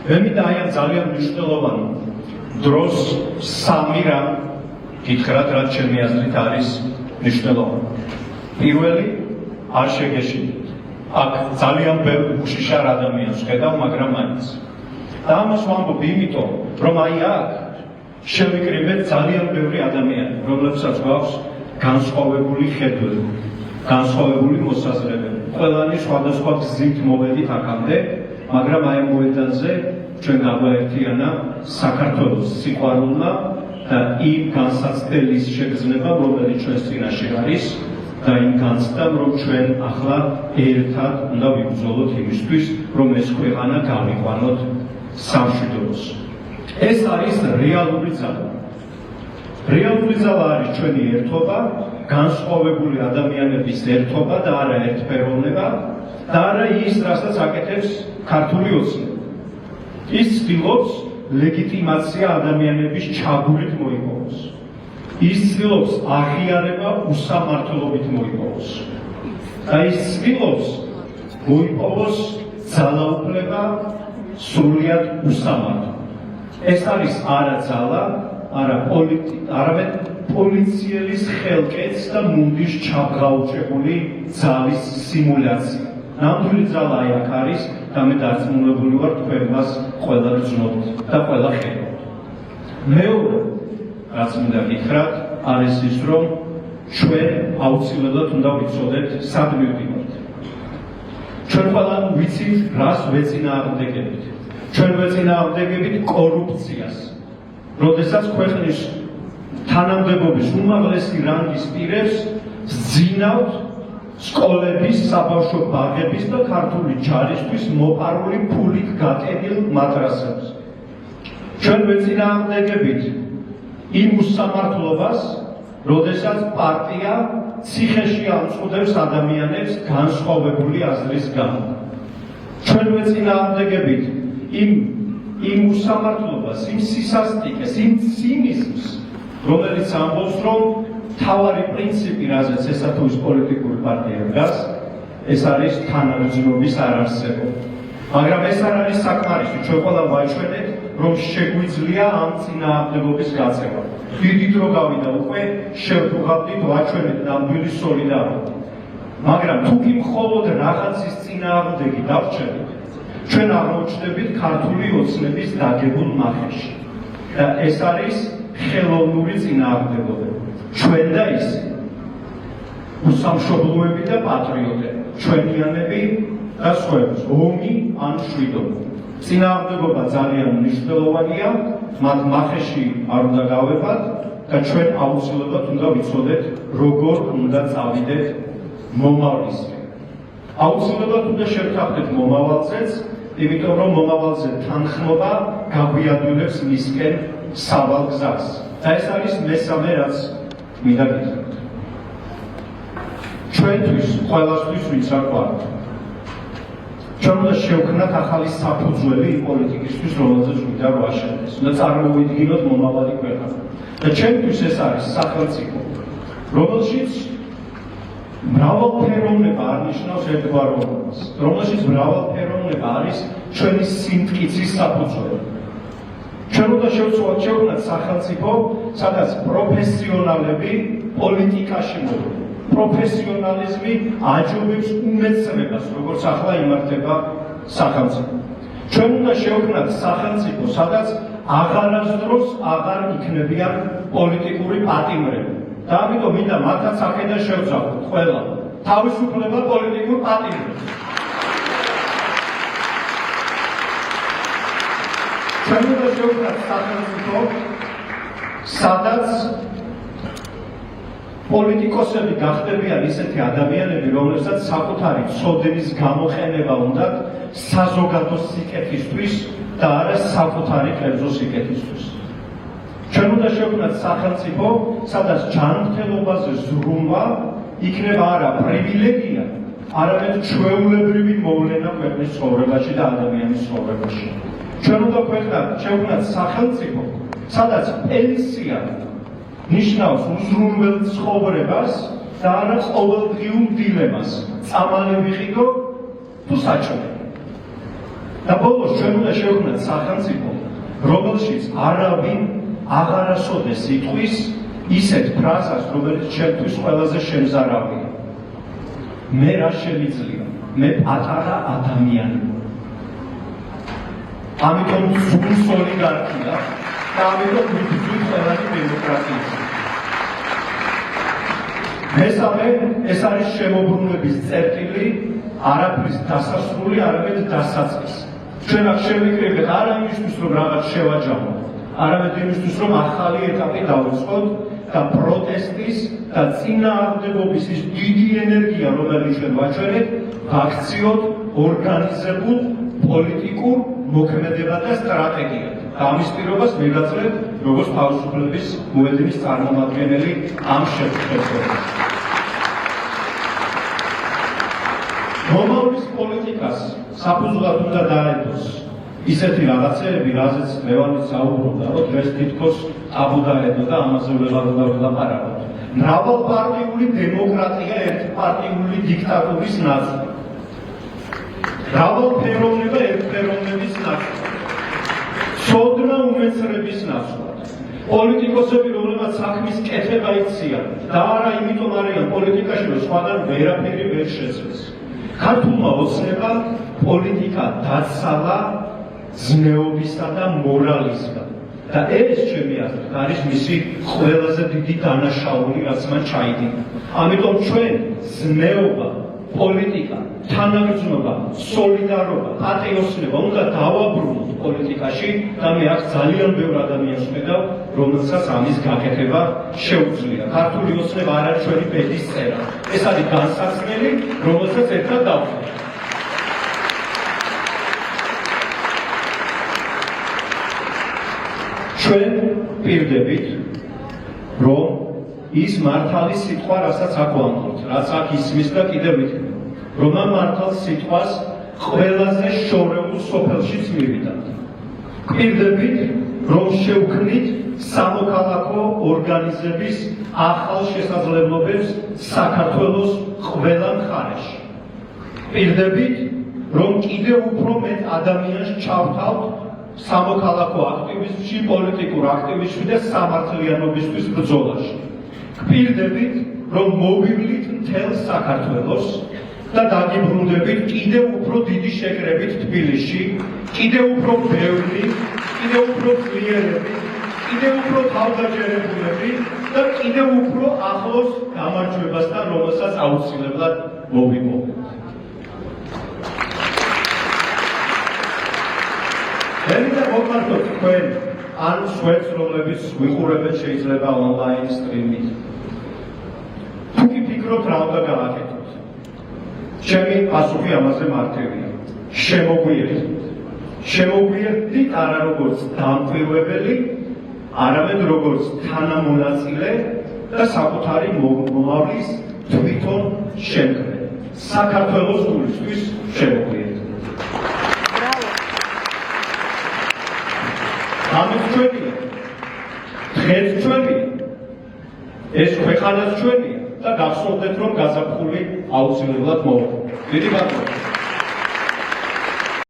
მე მინდა აი ამ ძალიან მნიშვნელოვან დროს სამი რამ გითხრათ, რაც ჩემი აზრით არის მნიშვნელოვანი. პირველი, არ შეგეშინდეთ. აქ ძალიან ბევრი უშიშარ ადამიანს ხედავ, მაგრამ მაინც. და ამას ვამბობ იმიტომ, რომ აი აქ შევიკრიბეთ ძალიან ბევრი ადამიანი, რომლებსაც გვაქვს განსხვავებული ხედვები, განსხვავებული მოსაზრებები. ყველანი სხვადასხვა გზით მოვედით აქამდე, მაგრამ აი ამ მოედანზე ჩვენ გაგვაერთიანა საქართველოს სიყვარულმა და იმ განსაცდელის შეგრძნება, რომელიც ჩვენს წინაშე არის და იმ განცდამ, რომ ჩვენ ახლა ერთად უნდა ვიბრძოლოთ იმისთვის, რომ ეს ქვეყანა გავიყვანოთ სამშვიდობოს. ეს არის რეალური ძალა. რეალური ძალა არის ჩვენი ერთობა, განსხვავებული ადამიანების ერთობა და არა ერთფეროვნება და არა ის, რასაც აკეთებს ქართული ოცნება. ის ცდილობს ლეგიტიმაცია ადამიანების ჩაგვრით მოიპოვოს. ის ცდილობს აღიარება უსამართლობით მოიპოვოს. და ის ცდილობს მოიპოვოს ძალაუფლება სრულიად უსამართლო. ეს არის არა ძალა, არამედ პოლიციელის ხელკეთს და მუნდის ჩაბღაუჭებული ძალის სიმულაცია. ნამდვილი ძალა აი აქ არის და მე დარწმუნებული ვარ, თქვენ მას ყველა გრძნობთ და ყველა ხედავთ. მეორე, რაც მინდა გითხრათ, არის ის, რომ ჩვენ აუცილებლად უნდა ვიცოდეთ, სად მივდივართ. ჩვენ ყველა ვიცით, რას ვეწინააღმდეგებით. ჩვენ ვეწინააღმდეგებით კორუფციას. როდესაც ქვეყნის თანამდებობის უმაღლესი რანგის პირებს სძინავთ სკოლების, საბავშვო ბაღების და ქართული ჯარისთვის მოპარული ფულით გატენილ მატრასებს. ჩვენ ვეწინააღმდეგებით იმ უსამართლობას, როდესაც პარტია ციხეში ამწყდებს ადამიანებს განსხვავებული აზრის გამო. ჩვენ ვეწინააღმდეგებით იმ უსამართლობას, იმ სისასტიკეს, იმ ცინიზმს, რომელიც ამბობს, რომ თავარი პრინციპი, რაზეც ესა თუ ის პოლიტიკური პარტია დგას, ეს არის თანაგრძნობის არარსებობა. მაგრამ ეს არ არის საკმარისი, ჩვენ ყველა ვაჩვენეთ, რომ შეგვიძლია ამ წინააღმდეგობის გაწევა. დიდი დრო გავიდა უკვე, შევდუღავდით ვაჩვენეთ ნამდვილი სოლიდარობა. მაგრამ თუ კი მხოლოდ რაღაცის წინააღმდეგი დავრჩებით, ჩვენ აღმოჩნდებით ქართული ოცნების დაგებულ მახეში. და ეს არის ხელოვნური წინააღმდეგობა. ჩვენ და ისინი, უსამშობლოები და პატრიოტები, ჩვენიანები და სხვაებს, ომი ან მშვიდობა. წინააღმდეგობა ძალიან მნიშვნელოვანია, მათ მახეში არ უნდა გავებათ და ჩვენ აუცილებლად უნდა ვიცოდეთ, როგორ უნდა წავიდეთ მომავლისკენ. აუცილებლად უნდა შევთანხმდეთ მომავალზეც, იმიტომ რომ მომავალზე თანხმობა გაგვიადვილებს მისკენ სავალ გზას. და ეს არის მესამე, რაც მინდა გითხრათ. ჩვენთვის, ყველასთვის, ვინც არ გვაქვს, ჩვენ უნდა შევქმნათ ახალი საფუძველი პოლიტიკისთვის, რომელზეც მინდა რომ აშენდეს. უნდა წარმოვიდგინოთ მომავალი ქვეყანა. და ჩვენთვის ეს არის სახელმწიფო, რომელშიც მრავალფეროვნება არ ნიშნავს ერთგვაროვნებას, რომელშიც მრავალფეროვნება არის ჩვენი სიმტკიცის საფუძველი. ჩვენ უნდა შევქმნათ სახელმწიფო, სადაც პროფესიონალები პოლიტიკაში მოვიდნენ. პროფესიონალიზმი აჯობებს უმეცნებას, როგორც ახლა იმართება სახელმწიფო. ჩვენ უნდა შევქმნათ სახელმწიფო, სადაც აღარასდროს აღარ იქნებიან პოლიტიკური პატიმრები. და ამიტომ მინდა მათაც აქედან შევძახოთ ყველა თავისუფლება პოლიტიკურ პატიმრებს. ჩვენ უნდა შევქმნათ სახელმწიფო, სადაც პოლიტიკოსები გახდებიან ისეთი ადამიანები, რომლებსაც საკუთარი ცოდნის გამოყენება უნდათ საზოგადო სიკეთისთვის და არა საკუთარი კერძო სიკეთისთვის. ჩვენ უნდა შევქმნათ სახელმწიფო, სადაც ჯანმრთელობაზე ზრუნვა იქნება არა პრივილეგია, არამედ ჩვეულებრივი მოვლენა ქვეყნის ცხოვრებაში და ადამიანის ცხოვრებაში. ჩვენ უნდა შევქმნათ სახელმწიფო, სადაც პენსია ნიშნავს უზრუნველ ცხოვრებას და არა ყოველდღიურ დილემას, წამალი ვიყიდო თუ საჭმელი. და ბოლოს ჩვენ უნდა შევქმნათ სახელმწიფო, რომელშიც არავინ აღარასოდეს იტყვის ისეთ ფრაზას, რომელიც ჩემთვის ყველაზე შემზარავია. მე რა შემიძლია? მე პატარა ადამიანი. ამიტომ ზუსტ ოლიგარქია და ამიტომ ვიბრძვით ყველანი დემოკრატიაში. მესამე, ეს არის შემოbrunების წერტილი, არაფრის დასასრული, არამედ დასაწყისი. ჩვენ აქ შევიკრიბეთ არა იმისთვის, რომ რაღაც შევაჯამოთ, არამედ იმისთვის, რომ ახალი ეტაპი დავიწყოთ და პროტესტის და წინააღმდეგობის ის დიდი ენერგია, რომელიც ჩვენ ვაჩვენებთ, ვაქციოთ ორგანიზებულ პოლიტიკურ მოქმედებად და სტრატეგიად. და ამის პირობას მივაძლევთ როგორც თავისუფლების მოედნის წარმომადგენელი ამ შეხვედრაზე. მომავლის პოლიტიკას საფუძვლად უნდა დაედოს ისეთი რაღაცეები, რაზეც ლევანი საუბრობდა, რომ დღეს თითქოს ტაბუ დაედო და ამაზე ვეღარ უნდა ვილაპარაკოთ. მრავალპარტიული დემოკრატია ერთპარტიული დიქტატურის ნაწილი. მრავალფეროვნება ერთფეროვნების ნაწილი. ცოდნა უმეცრების ნაცვლად. პოლიტიკოსები, რომლებმაც საქმის კეთება იციან და არა იმიტომ არიან პოლიტიკაში, რომ სხვაგან ვერაფერი ვერ შეძლეს. ქართულმა ოცნებამ პოლიტიკა დაცალა ზნეობისა და მორალისგან. და ეს, ჩემი აზრით, არის მისი ყველაზე დიდი დანაშაული, რაც მან ჩაიდინა. ამიტომ ჩვენ ზნეობა, პოლიტიკა, თანაგრძნობა, სოლიდარობა, პატრიოტიზმობა უნდა დავაბრუნოთ პოლიტიკაში და მე აქ ძალიან ბევრ ადამიანს ვხედავ, რომელსაც ამის გაკეთება შეუძლია. ქართული ოცნება არ არის ჩვენი ბედის წერა. ეს არის განსაცდელი, რომელსაც ერთად დავხსნით. ჩვენ პირდებით, რომ ის მართალი სიტყვა, რასაც აქ ვამბობთ, რაც აქ ისმის და კიდევ ვიქნებ, რომ ამ მართალ სიტყვას ყველაზე შორეულ სოფელშიც მივიდათ. პირდებით, რომ შევქმნით სამოქალაქო ორგანიზების ახალ შესაძლებლობებს საქართველოს ყველა მხარეში. პირდებით, რომ კიდევ უფრო მეტ ადამიანს ჩავთავთ სამოქალაქო აქტივიზმში, პოლიტიკურ აქტივიზმში და სამართლიანობისთვის ბრძოლაში. გვპირდებით, რომ მოვივლით მთელ საქართველოს და დაგიბრუნდებით კიდევ უფრო დიდი შეკრებით თბილისში, კიდევ უფრო ბევრი, კიდევ უფრო ძლიერები, კიდევ უფრო თავდაჯერებულები და კიდევ უფრო ახლოს გამარჯვებასთან, რომელსაც აუცილებლად მოვიპოვებთ. ელიდა მოგმართოთ თქვენ ან სვეტს, რომლებიც ვიყურებთ შეიძლება ონლაინ სტრიმით. თუ კი ფიქრობთ რა უნდა გააკეთოთ, ჩემი პასუხი ამაზე მარტივია. შემოგვიერთდით არა როგორც დამკვირვებელი, არამედ როგორც თანამონაწილე და საკუთარი მომავლის თვითონ შემქმნელი. საქართველოს გულისთვის შემოგვიერთდით. ამის ჩვენია, დღეს ჩვენია, ეს ქვეყანაც ჩვენია და გახსოვდეთ, რომ გაზაფხული აუცილებლად მოვა. დიდი მადლობა.